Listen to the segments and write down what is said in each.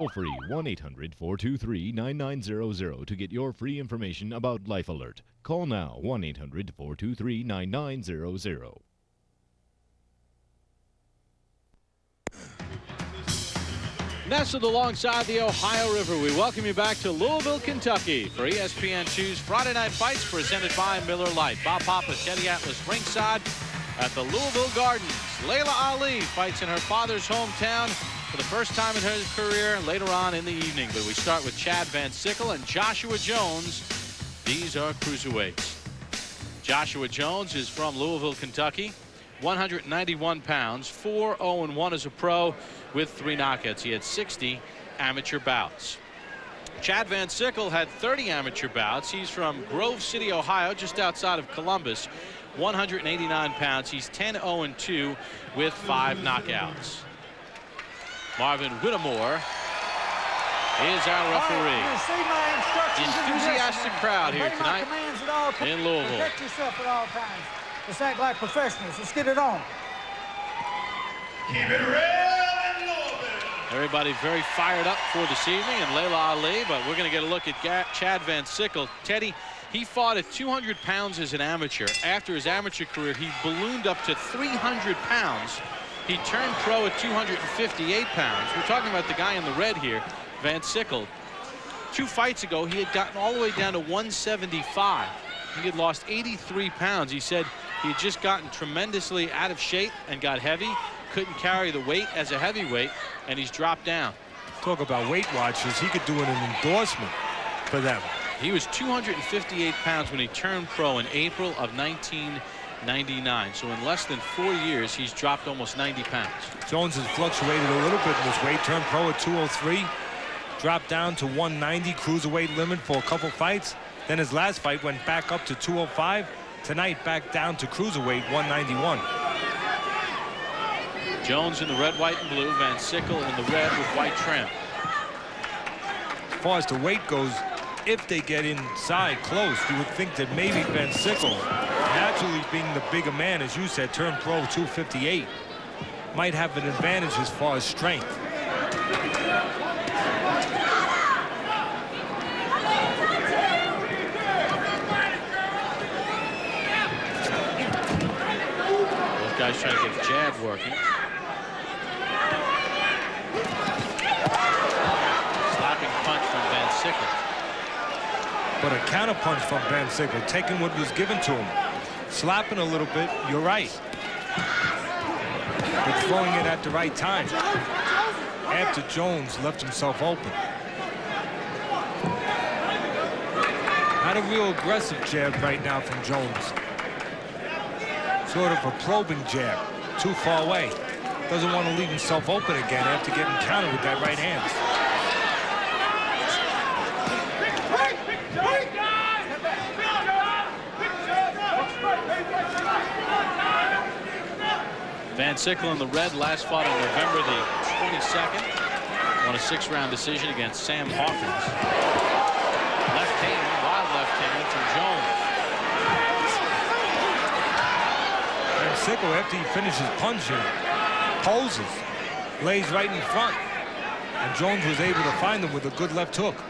Toll free 1-800-423-9900 to get your free information about Life Alert. Call now 1-800-423-9900. Nestled alongside the Ohio River, we welcome you back to Louisville, Kentucky for ESPN2's Friday Night Fights presented by Miller Lite. Bob Papa, Teddy Atlas ringside at the Louisville Gardens. Layla Ali fights in her father's hometown for the first time in her career later on in the evening. But we start with Chad Van Sickle and Joshua Jones. These are cruiserweights. Joshua Jones is from Louisville, Kentucky. 191 pounds, 4-0-1 as a pro with 3 knockouts. He had 60 amateur bouts. Chad Van Sickle had 30 amateur bouts. He's from Grove City, Ohio, just outside of Columbus. 189 pounds. He's 10-0-2 with 5 knockouts. Marvin Whittemore is our referee. Enthusiastic crowd here tonight in Louisville. Protect yourself at all times. Let's act like professionals. Let's get it on. Keep it real in Louisville. Everybody very fired up for this evening, and Layla Ali, but we're going to get a look at Chad Van Sickle. Teddy, he fought at 200 pounds as an amateur. After his amateur career, he ballooned up to 300 pounds. He turned pro at 258 pounds. We're talking about the guy in the red here, Van Sickle. 2 fights ago, he had gotten all the way down to 175. He had lost 83 pounds. He said he had just gotten tremendously out of shape and got heavy, couldn't carry the weight as a heavyweight, and he's dropped down. Talk about Weight Watchers. He could do an endorsement for them. He was 258 pounds when he turned pro in April of 1999. So in less than 4 years, he's dropped almost 90 pounds. Jones has fluctuated a little bit in his weight. Turned pro at 203, dropped down to 190 cruiserweight limit for a couple fights. Then his last fight went back up to 205. Tonight back down to cruiserweight 191. Jones in the red, white, and blue. Van Sickle in the red with white trim. As far as the weight goes, if they get inside close, you would think that maybe Van Sickle, naturally being the bigger man, as you said, turned pro 258, might have an advantage as far as strength. Both guys trying to get the jab working. Slapping punch from Van Sickle. But a counter punch from Van Sickle, taking what was given to him. Slapping a little bit, you're right. But throwing it at the right time. After Jones left himself open. Not a real aggressive jab right now from Jones. Sort of a probing jab, too far away. Doesn't want to leave himself open again after getting countered with that right hand. Van Sickle in the red, last fought on November the 22nd. Won a 6-round decision against Sam Hawkins. Left hand, wild left hand from Jones. Van Sickle, after he finishes punching, poses, lays right in front. And Jones was able to find him with a good left hook.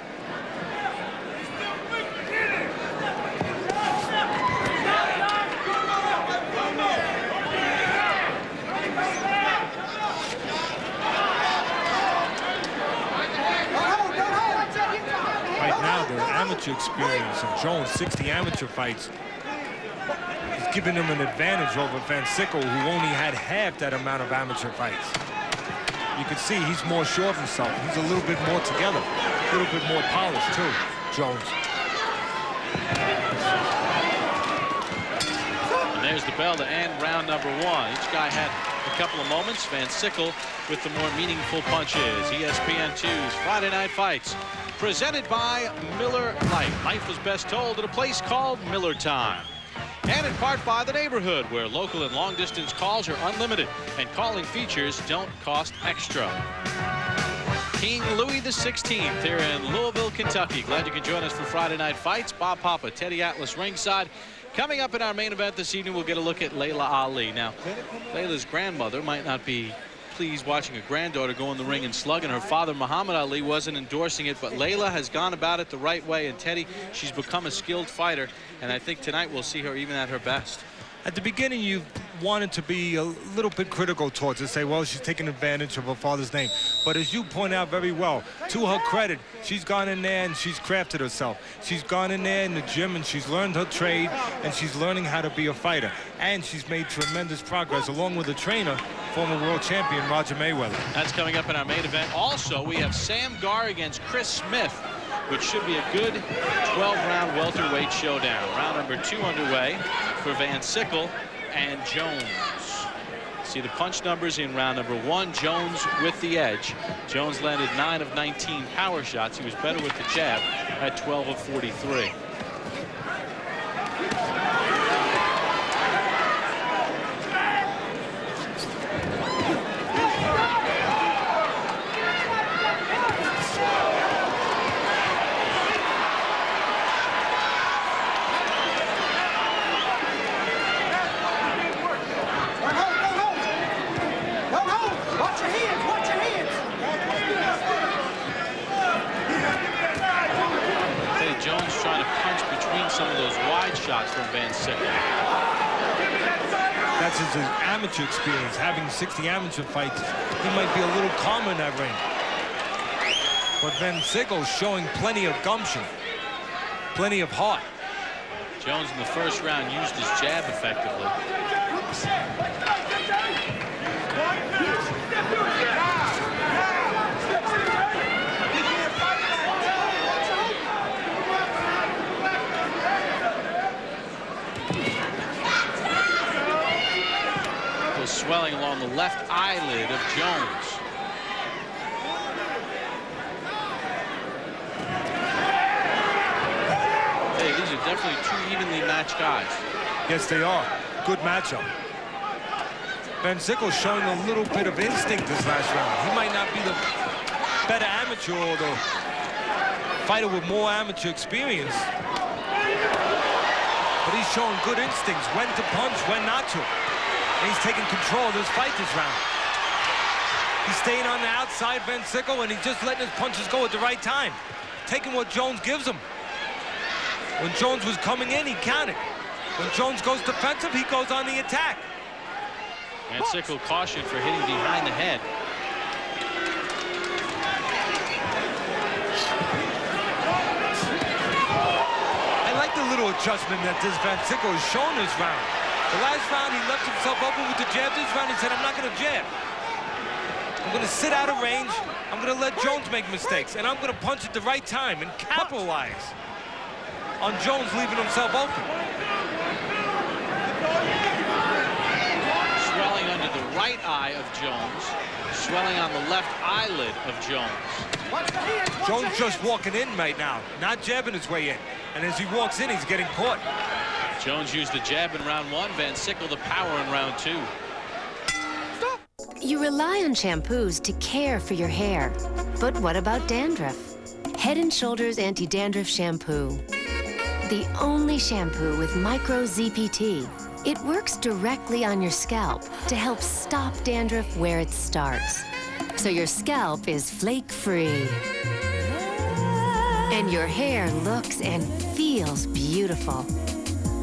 Amateur experience of Jones, 60 amateur fights, has given him an advantage over Van Sickle, who only had half that amount of amateur fights. You can see he's more sure of himself. He's a little bit more together, a little bit more polished too, Jones. And there's the bell to end round number 1. Each guy had a couple of moments. Van Sickle with the more meaningful punches. ESPN 2's Friday Night Fights, presented by Miller Lite. Life was best told at a place called Miller Time. And in part by the neighborhood, where local and long distance calls are unlimited and calling features don't cost extra. King Louis XVI here in Louisville, Kentucky. Glad you can join us for Friday Night Fights. Bob Papa, Teddy Atlas ringside. Coming up in our main event this evening, we'll get a look at Layla Ali. Now, Layla's grandmother might not be basically he's watching a granddaughter go in the ring and slug, and her father, Muhammad Ali, wasn't endorsing it, but Layla has gone about it the right way. And Teddy, she's become a skilled fighter, and I think tonight we'll see her even at her best. At the beginning, you wanted to be a little bit critical towards it, say, well, she's taking advantage of her father's name. But as you point out very well, to her credit, she's gone in there and she's crafted herself. She's gone in there in the gym and she's learned her trade, and she's learning how to be a fighter. And she's made tremendous progress along with the trainer, former world champion Roger Mayweather. That's coming up in our main event. Also, we have Sam Garr against Chris Smith, which should be a good 12-round welterweight showdown. Round number 2 underway for VanSickle and Jones. See the punch numbers in round number 1. Jones with the edge. Jones landed 9 of 19 power shots. He was better with the jab at 12 of 43. From VanSickle. That's his amateur experience. Having 60 amateur fights, he might be a little calmer in that ring. But VanSickle showing plenty of gumption, plenty of heart. Jones in the first round used his jab effectively. Swelling along the left eyelid of Jones. Hey, these are definitely 2 evenly matched guys. Yes, they are. Good matchup. VanSickle showing a little bit of instinct this last round. He might not be the better amateur or the fighter with more amateur experience, but he's showing good instincts, when to punch, when not to. And he's taking control of this fight this round. He's staying on the outside, VanSickle, and he's just letting his punches go at the right time, taking what Jones gives him. When Jones was coming in, he counted. When Jones goes defensive, he goes on the attack. VanSickle cautioned for hitting behind the head. I like the little adjustment that this VanSickle has shown this round. The last round, he left himself open with the jab. This round, he said, I'm not going to jab. I'm going to sit out of range. I'm going to let Jones make mistakes. And I'm going to punch at the right time and capitalize on Jones leaving himself open. Swelling under the right eye of Jones. Swelling on the left eyelid of Jones. Jones just walking in right now, not jabbing his way in. And as he walks in, he's getting caught. Jones used the jab in round 1, VanSickle the power in round 2. You rely on shampoos to care for your hair. But what about dandruff? Head & Shoulders Anti-Dandruff Shampoo. The only shampoo with micro ZPT. It works directly on your scalp to help stop dandruff where it starts. So your scalp is flake-free. And your hair looks and feels beautiful.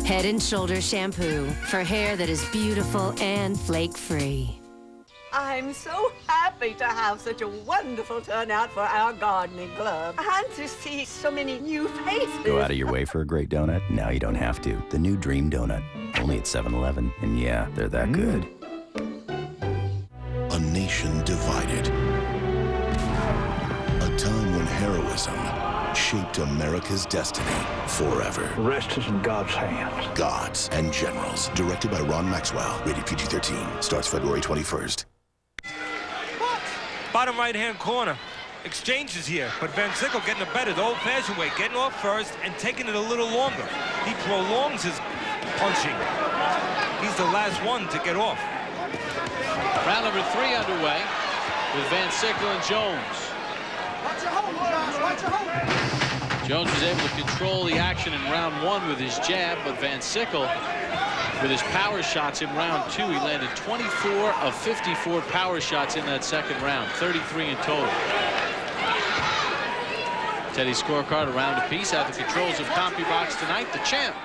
Head & Shoulders Shampoo for hair that is beautiful and flake-free. I'm so happy to have such a wonderful turnout for our gardening club. And to see so many new faces. Go out of your way for a great donut? Now you don't have to. The new Dream Donut. Only at 7-Eleven. And yeah, they're that good. A nation divided. A time when heroism shaped America's destiny forever. The rest is in God's hands. Gods and Generals. Directed by Ron Maxwell. Rated PG-13. Starts February 21st. Bottom right-hand corner. Exchanges here, but VanSickle getting the better, the old-fashioned way, getting off first and taking it a little longer. He prolongs his punching. He's the last one to get off. Round number 3 underway with VanSickle and Jones. Jones was able to control the action in round 1 with his jab, but VanSickle with his power shots in round 2. He landed 24 of 54 power shots in that second round, 33 in total. Teddy's scorecard, a round apiece. At the controls of CompuBox tonight, the champ,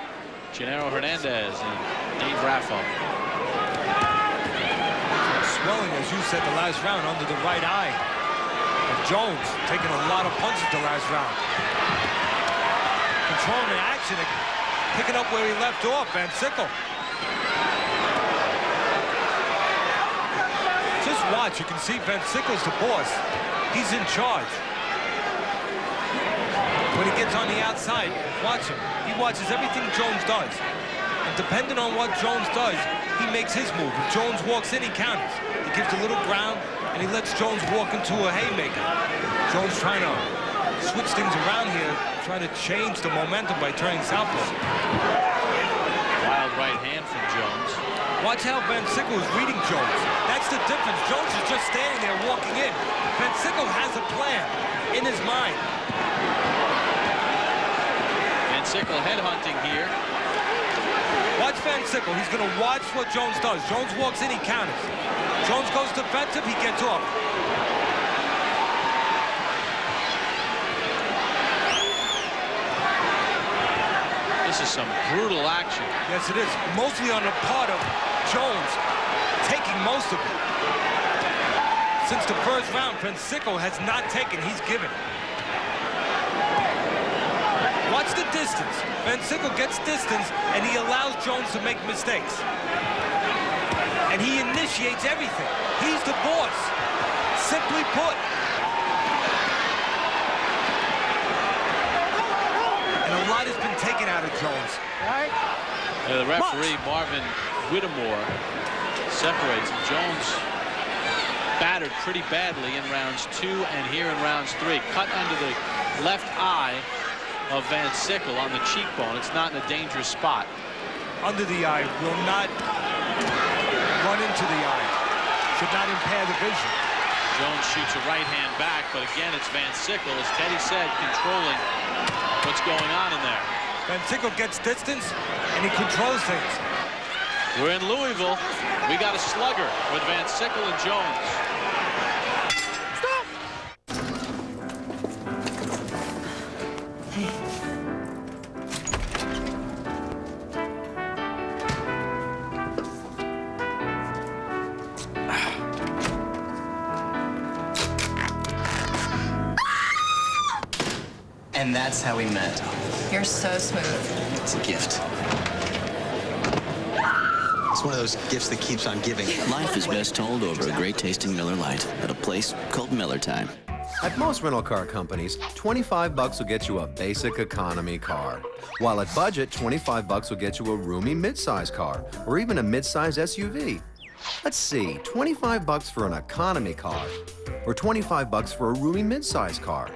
Gennaro Hernandez and Dave Raffo. Swelling, as you said, the last round under the right eye of Jones, taking a lot of punches the last round. Controlling the action, picking up where he left off, VanSickle. Just watch, you can see VanSickle's the boss. He's in charge. When he gets on the outside, watch him. He watches everything Jones does. And depending on what Jones does, he makes his move. If Jones walks in, he counters. He gives a little ground, and he lets Jones walk into a haymaker. Jones trying to switch things around here, trying to change the momentum by turning southpaw. Wild right hand from Jones. Watch how VanSickle is reading Jones. That's the difference. Jones is just standing there walking in. VanSickle has a plan in his mind. VanSickle headhunting here. Watch VanSickle. He's going to watch what Jones does. Jones walks in, he counters. Jones goes defensive, he gets off. This is some brutal action. Yes, it is. Mostly on the part of Jones, taking most of it. Since the first round, VanSickle has not taken, he's given. Watch the distance. VanSickle gets distance, and he allows Jones to make mistakes. And he initiates everything. He's the boss. Simply put. And a lot has been taken out of Jones. The referee, Marvin Whittemore, separates him. Jones battered pretty badly in rounds 2 and here in rounds 3. Cut under the left eye of VanSickle on the cheekbone. It's not in a dangerous spot. Under the eye will not run into the eye. Should not impair the vision. Jones shoots a right hand back, but again it's VanSickle, as Teddy said, controlling what's going on in there. VanSickle ggets distance and he controls things. We're in Louisville. We got a slugger with VanSickle and Jones. And that's how we met. You're so smooth. It's a gift. It's one of those gifts that keeps on giving. Life is best told over a great tasting Miller Lite at a place called Miller Time. At most rental car companies, $25 will get you a basic economy car. While at Budget, $25 will get you a roomy midsize car or even a midsize SUV. Let's see, $25 for an economy car or $25 for a roomy midsize car.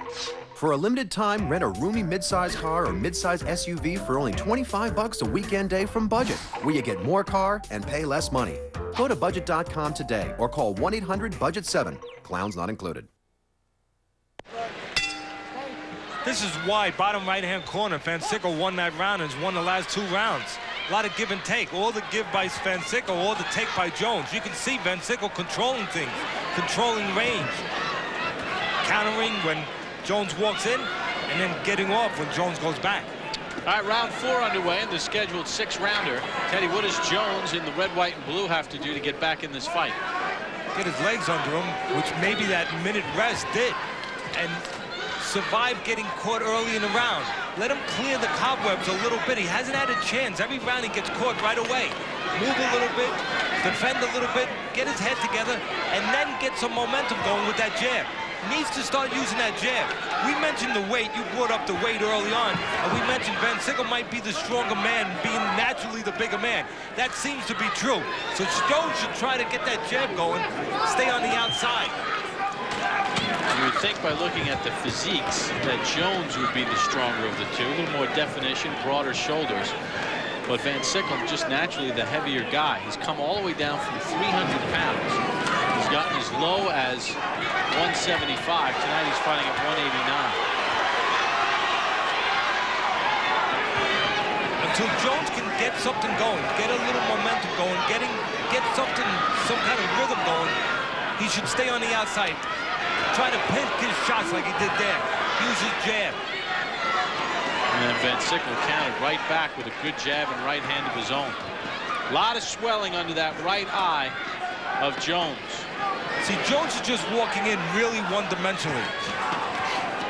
For a limited time, rent a roomy midsize car or midsize SUV for only $25 a weekend day from Budget, where you get more car and pay less money. Go to budget.com today or call 1-800-BUDGET-7. Clowns not included. This is why bottom right-hand corner, VanSickle won that round and has won the last 2 rounds. A lot of give and take. All the give by VanSickle, all the take by Jones. You can see VanSickle controlling things, controlling range, countering when Jones walks in, and then getting off when Jones goes back. All right, round 4 underway in the scheduled 6-rounder. Teddy, what does Jones in the red, white, and blue have to do to get back in this fight? Get his legs under him, which maybe that minute rest did, and survive getting caught early in the round. Let him clear the cobwebs a little bit. He hasn't had a chance. Every round he gets caught right away. Move a little bit, defend a little bit, get his head together, and then get some momentum going with that jab. Needs to start using that jab. We mentioned the weight. You brought up the weight early on, and we mentioned VanSickle might be the stronger man, being naturally the bigger man. That seems to be true. So Jones should try to get that jab going, stay on the outside. You would think by looking at the physiques that Jones would be the stronger of the two. A little more definition, broader shoulders. But VanSickle, just naturally the heavier guy. He's come all the way down from 300 pounds. He's gotten as low as 175. Tonight he's fighting at 189. Until Jones can get something going, get a little momentum going, get something, some kind of rhythm going, he should stay on the outside. Try to pin his shots like he did there. Use his jab. And VanSickle countered right back with a good jab and right hand of his own. A lot of swelling under that right eye of Jones. See, Jones is just walking in really one-dimensionally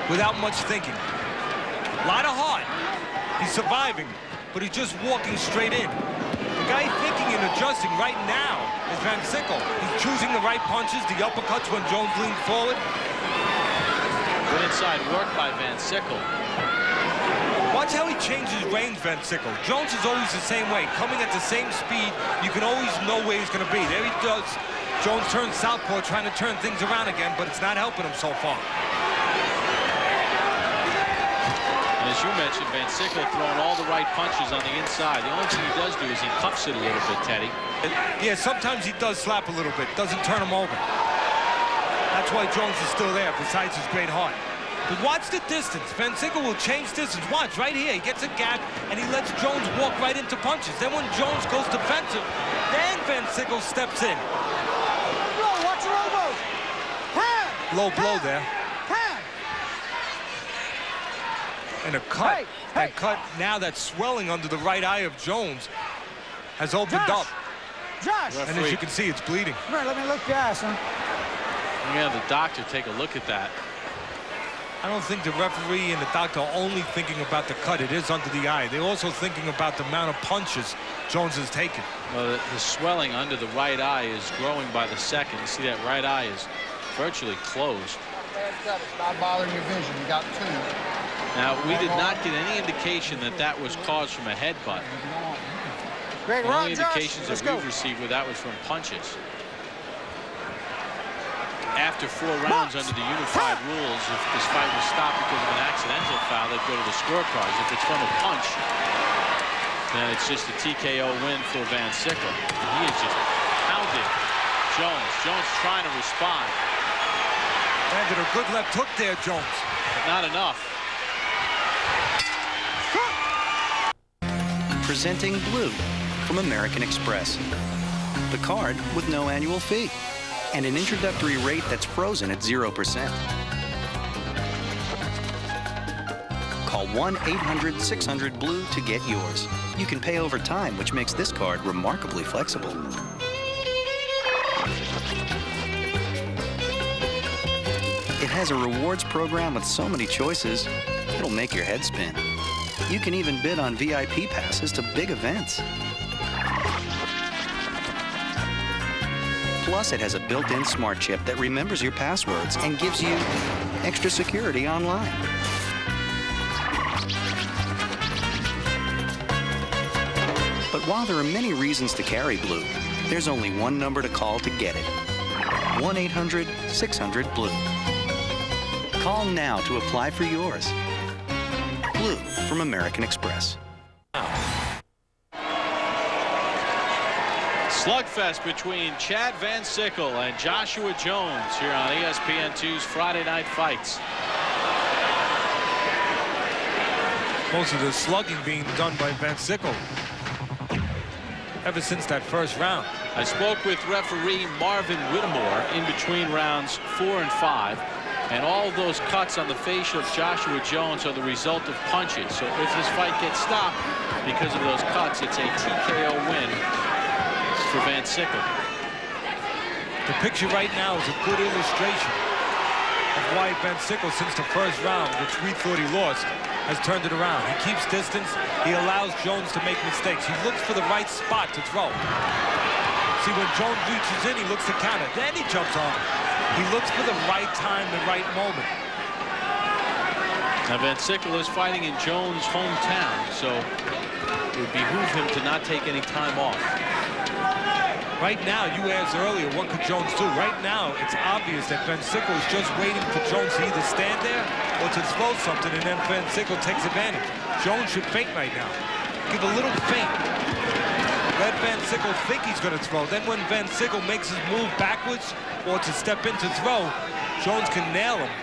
without much thinking. A lot of heart. He's surviving, but he's just walking straight in. The guy thinking and adjusting right now is VanSickle. He's choosing the right punches, the uppercuts when Jones leans forward. Good inside work by VanSickle. Watch how he changes range, VanSickle. Jones is always the same way, coming at the same speed. You can always know where he's going to be. There he does. Jones turns southpaw, trying to turn things around again, but it's not helping him so far. And as you mentioned, VanSickle throwing all the right punches on the inside. The only thing he does do is he cuffs it a little bit, Teddy. Yeah, sometimes he does slap a little bit, doesn't turn him over. That's why Jones is still there, besides his great heart. But watch the distance. VanSickle will change distance. Watch, right here. He gets a gap, and he lets Jones walk right into punches. Then when Jones goes defensive, then VanSickle steps in. Watch your elbows. Hand. Low blow there. Hand. And a cut. Hey, that cut, now that swelling under the right eye of Jones has opened up. Josh. And as you can see, it's bleeding. Come here, let me look your ass, son. Yeah, the doctor take a look at that. I don't think the referee and the doctor are only thinking about the cut. It is under the eye. They're also thinking about the amount of punches Jones has taken. Well, the swelling under the right eye is growing by the second. You see that right eye is virtually closed. It's not bothering your vision. You got two. Now, we did not get any indication that that was caused from a headbutt. Great The round, only indications that we've received were that was from punches. After 4 rounds under the unified rules, if this fight was stopped because of an accidental foul, they'd go to the scorecards. If it's from a punch, then it's just a TKO win for VanSickle. He is just pounded Jones. Jones trying to respond. Landed a good left hook there, Jones. But not enough. Presenting Blue from American Express. The card with no annual fee. And an introductory rate that's frozen at 0%. Call 1-800-600-BLUE to get yours. You can pay over time, which makes this card remarkably flexible. It has a rewards program with so many choices, it'll make your head spin. You can even bid on VIP passes to big events. Plus, it has a built-in smart chip that remembers your passwords and gives you extra security online. But while there are many reasons to carry Blue, there's only one number to call to get it. 1-800-600-BLUE. Call now to apply for yours. Blue from American Express. Slugfest between Chad Van Sickle and Joshua Jones here on ESPN2's Friday Night Fights. Most of the slugging being done by VanSickle ever since that first round. I spoke with referee Marvin Whittemore in between rounds 4 and 5, and all of those cuts on the face of Joshua Jones are the result of punches. So if this fight gets stopped because of those cuts, it's a TKO win for VanSickle. The picture right now is a good illustration of why VanSickle, since the first round, which we thought he lost, has turned it around. He keeps distance. He allows Jones to make mistakes. He looks for the right spot to throw. See, when Jones reaches in, he looks to counter. Then he jumps on him. He looks for the right time, the right moment. Now, VanSickle is fighting in Jones' hometown, so it would behoove him to not take any time off. Right now, you asked earlier, what could Jones do? Right now, it's obvious that VanSickle is just waiting for Jones to either stand there or to throw something, and then VanSickle takes advantage. Jones should feint right now. Give a little feint. Let VanSickle think he's going to throw. Then when VanSickle makes his move backwards or to step in to throw, Jones can nail him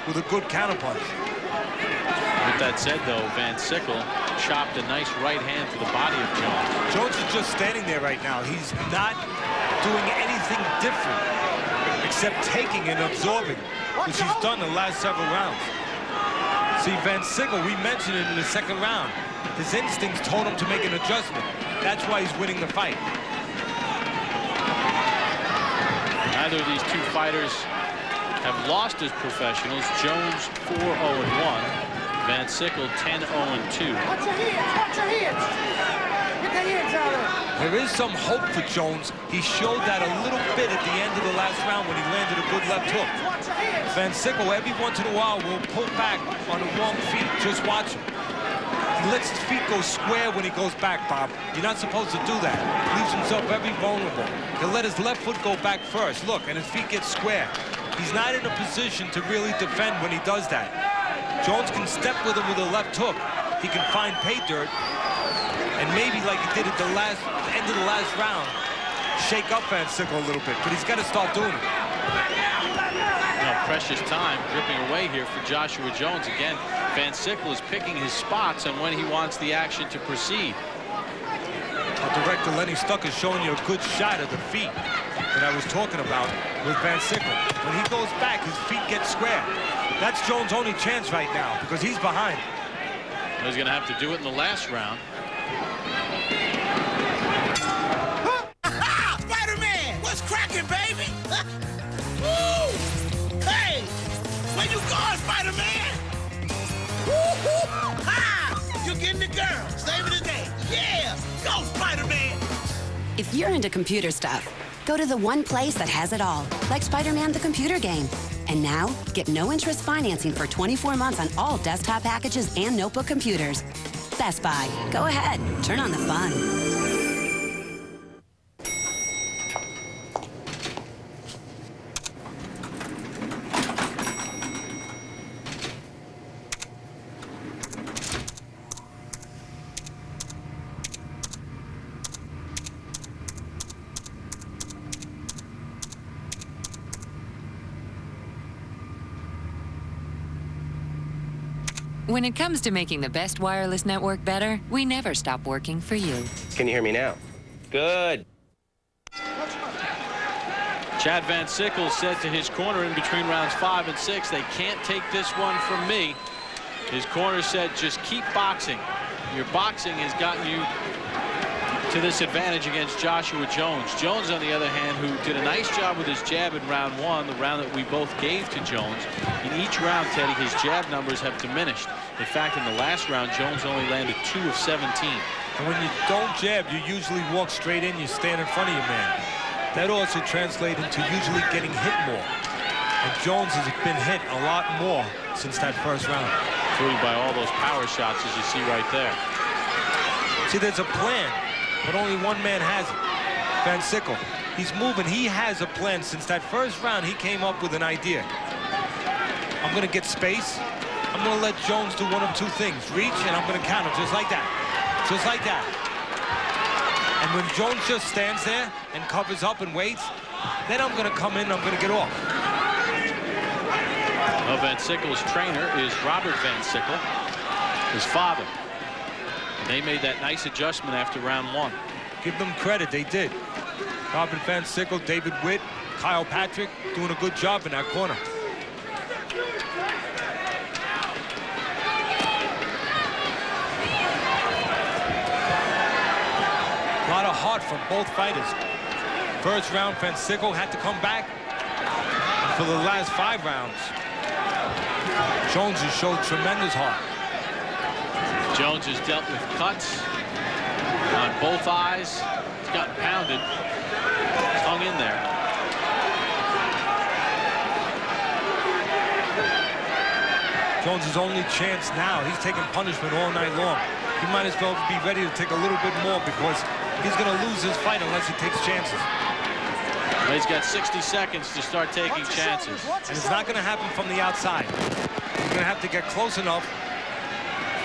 with a good counterpunch. With that said, though, VanSickle chopped a nice right hand to the body of Jones. Jones is just standing there right now. He's not doing anything different except taking and absorbing, which he's done the last several rounds. See, VanSickle, we mentioned it in the second round. His instincts told him to make an adjustment. That's why he's winning the fight. Neither of these two fighters have lost as professionals. Jones 4-0-1. VanSickle 10-0-2. Watch your hands, watch your hands. Get the hands out of there. There is some hope for Jones. He showed that a little bit at the end of the last round when he landed a good left hook. VanSickle every once in a while will pull back on the wrong feet. Just watch him. He lets his feet go square when he goes back, Bob. You're not supposed to do that. He leaves himself very vulnerable. He'll let his left foot go back first. Look, and his feet get square. He's not in a position to really defend when he does that. Jones can step with him with a left hook. He can find pay dirt. And maybe like he did at the end of the last round, shake up VanSickle a little bit. But he's got to start doing it. Precious time dripping away here for Joshua Jones. Again, VanSickle is picking his spots on when he wants the action to proceed. Director Lenny Stuck is showing you a good shot of the feet that I was talking about with VanSickle. When he goes back, his feet get square. That's Jones' only chance right now because he's behind. He's going to have to do it in the last round. Spider-Man, what's cracking, baby? Woo! Hey, where you going, Spider-Man? Woo-hoo! Ha! You're getting the girl. Save it today. Yeah, go, Spider-Man. If you're into computer stuff, go to the one place that has it all, like Spider-Man the computer game. And now, get no-interest financing for 24 months on all desktop packages and notebook computers. Best Buy. Go ahead. Turn on the fun. When it comes to making the best wireless network better, we never stop working for you. Can you hear me now? Good. Chad Van Sickle said to his corner in between rounds 5 and 6, they can't take this one from me. His corner said, just keep boxing. Your boxing has gotten you to this advantage against Joshua Jones. Jones, on the other hand, who did a nice job with his jab in round 1, the round that we both gave to Jones. In each round, Teddy, his jab numbers have diminished. In fact, in the last round, Jones only landed 2 of 17. And when you don't jab, you usually walk straight in, you stand in front of your man. That also translates into usually getting hit more. And Jones has been hit a lot more since that first round. Including by all those power shots, as you see right there. See, there's a plan, but only one man has it. Van Sickle. He's moving. He has a plan. Since that first round, he came up with an idea. I'm going to get space. I'm going to let Jones do one of two things. Reach, and I'm going to counter just like that. Just like that. And when Jones just stands there and covers up and waits, then I'm going to come in and I'm going to get off. Well, Van Sickle's trainer is Robert Van Sickle, his father. And they made that nice adjustment after round 1. Give them credit, they did. Robert Van Sickle, David Witt, Kyle Patrick doing a good job in that corner. A lot of heart from both fighters. First round, Van Sickle had to come back. And for the last 5 rounds, Jones has showed tremendous heart. Jones has dealt with cuts on both eyes. He's gotten pounded. He's hung in there. Jones' only chance now, he's taking punishment all night long. He might as well be ready to take a little bit more because he's going to lose his fight unless he takes chances. Well, he's got 60 seconds to start taking chances. And it's not going to happen from the outside. He's going to have to get close enough,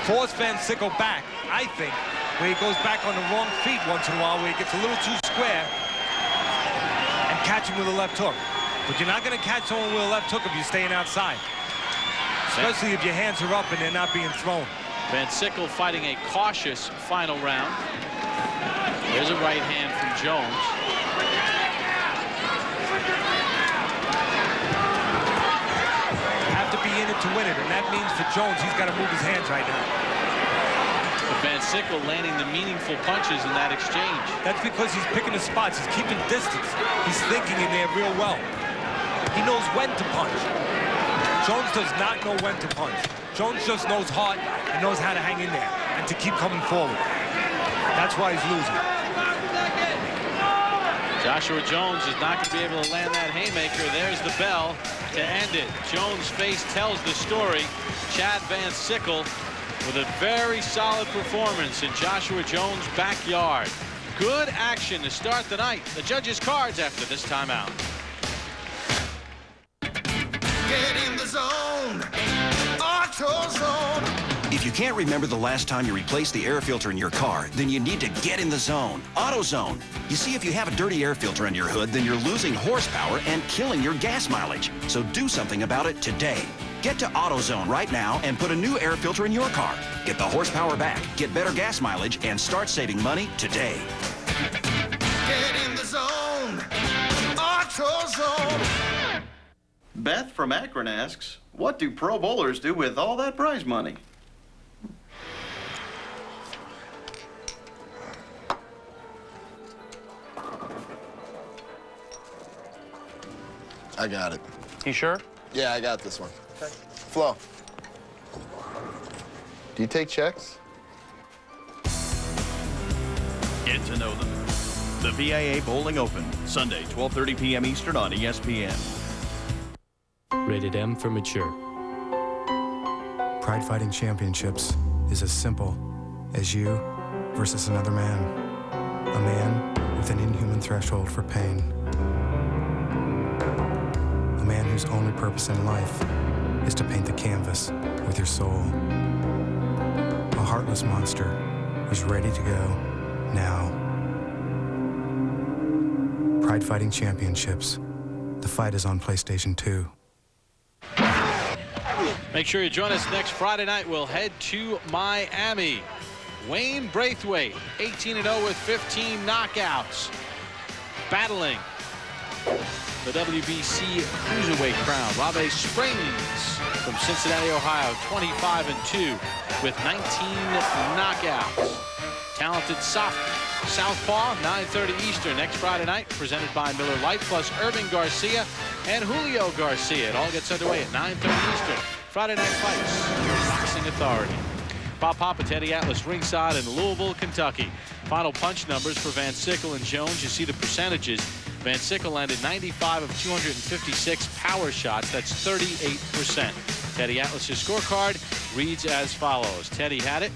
force Van Sickle back, I think, where he goes back on the wrong feet once in a while, where he gets a little too square, and catch him with a left hook. But you're not going to catch someone with a left hook if you're staying outside, especially if your hands are up and they're not being thrown. Van Sickle fighting a cautious final round. There's a right hand from Jones. Have to be in it to win it, and that means for Jones, he's got to move his hands right now. But Van Sickle landing the meaningful punches in that exchange. That's because he's picking the spots. He's keeping distance. He's thinking in there real well. He knows when to punch. Jones does not know when to punch. Jones just knows heart and knows how to hang in there and to keep coming forward. That's why he's losing. Joshua Jones is not going to be able to land that haymaker. There's the bell to end it. Jones' face tells the story. Chad Van Sickle with a very solid performance in Joshua Jones' backyard. Good action to start the night. The judges' cards after this timeout. Get in the zone. AutoZone. If you can't remember the last time you replaced the air filter in your car, then you need to get in the zone. AutoZone. You see, if you have a dirty air filter under your hood, then you're losing horsepower and killing your gas mileage. So do something about it today. Get to AutoZone right now and put a new air filter in your car. Get the horsepower back, get better gas mileage, and start saving money today. Get in the zone. AutoZone. Beth from Akron asks, what do pro bowlers do with all that prize money? I got it. You sure? Yeah, I got this one. Okay. Flo, do you take checks? Get to know them. The VIA Bowling Open, Sunday, 12:30 p.m. Eastern on ESPN. Rated M for mature. Pride Fighting Championships is as simple as you versus another man. A man with an inhuman threshold for pain. A man whose only purpose in life is to paint the canvas with your soul. A heartless monster who's ready to go now. Pride Fighting Championships. The fight is on PlayStation 2. Make sure you join us next Friday night. We'll head to Miami. Wayne Braithwaite, 18-0 with 15 knockouts. Battling the WBC cruiserweight crown. Robbie Springs from Cincinnati, Ohio, 25-2 with 19 knockouts. Talented southpaw, 9:30 Eastern next Friday night, presented by Miller Lite, plus Irving Garcia and Julio Garcia. It all gets underway at 9:30 Eastern. Friday Night Fights, Boxing Authority. Bob Papa, Teddy Atlas, ringside in Louisville, Kentucky. Final punch numbers for Van Sickle and Jones. You see the percentages. Van Sickle landed 95 of 256 power shots. That's 38%. Teddy Atlas's scorecard reads as follows. Teddy had it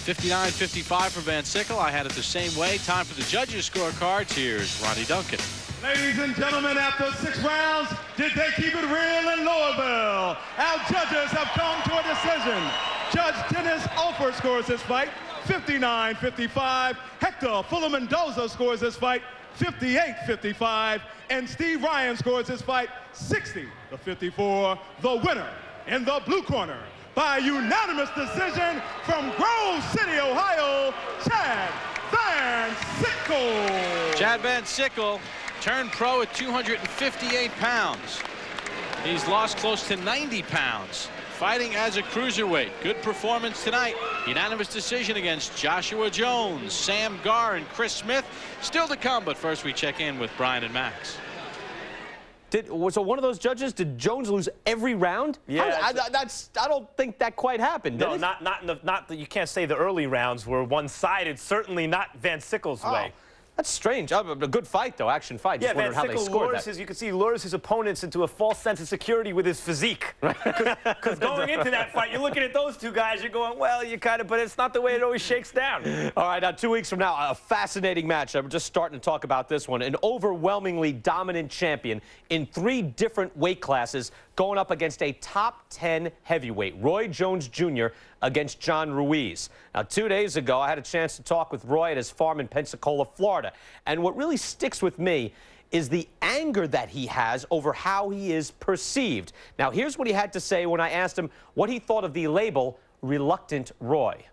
59-55 for Van Sickle. I had it the same way. Time for the judges' scorecards. Here's Ronnie Duncan. Ladies and gentlemen, after 6 rounds, did they keep it real in Louisville? Our judges have come to a decision. Judge Dennis Alford scores this fight 59-55. Hector Fuller-Mendoza scores this fight 58-55. And Steve Ryan scores this fight 60-54. The winner in the blue corner by unanimous decision from Grove City, Ohio, Chad Van Sickle. Chad Van Sickle turned pro at 258 pounds. He's lost close to 90 pounds fighting as a cruiserweight. Good performance tonight. Unanimous decision against Joshua Jones, Sam Garr, and Chris Smith. Still to come, but first we check in with Brian and Max. So one of those judges, did Jones lose every round? Yeah, I don't think that quite happened. No, not that you can't say the early rounds were one-sided. Certainly not Van Sickle's way. That's strange. A good fight, though, action fight. Yeah, Just wondered how they scored that. You can see, lures his opponents into a false sense of security with his physique. Because going into that fight, you're looking at those two guys, you're going, well, you kind of, but it's not the way it always shakes down. All right, now 2 weeks from now, a fascinating match. I'm just starting to talk about this one. An overwhelmingly dominant champion in 3 different weight classes going up against a top 10 heavyweight, Roy Jones Jr. against John Ruiz. Now, 2 days ago, I had a chance to talk with Roy at his farm in Pensacola, Florida. And what really sticks with me is the anger that he has over how he is perceived. Now, here's what he had to say when I asked him what he thought of the label reluctant Roy.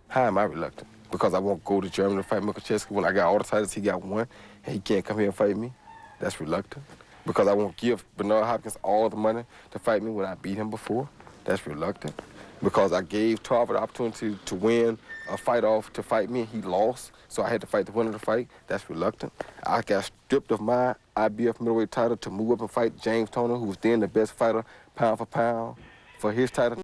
How am I reluctant? Because I won't go to Germany to fight Mikucheski when I got all the titles, he got one, and he can't come here and fight me? That's reluctant. Because I won't give Bernard Hopkins all the money to fight me when I beat him before? That's reluctant. Because I gave Tarver the opportunity to win a fight off to fight me, and he lost, so I had to fight the winner of the fight. That's reluctant. I got stripped of my IBF middleweight title to move up and fight James Toner, who was then the best fighter pound for pound, for his title.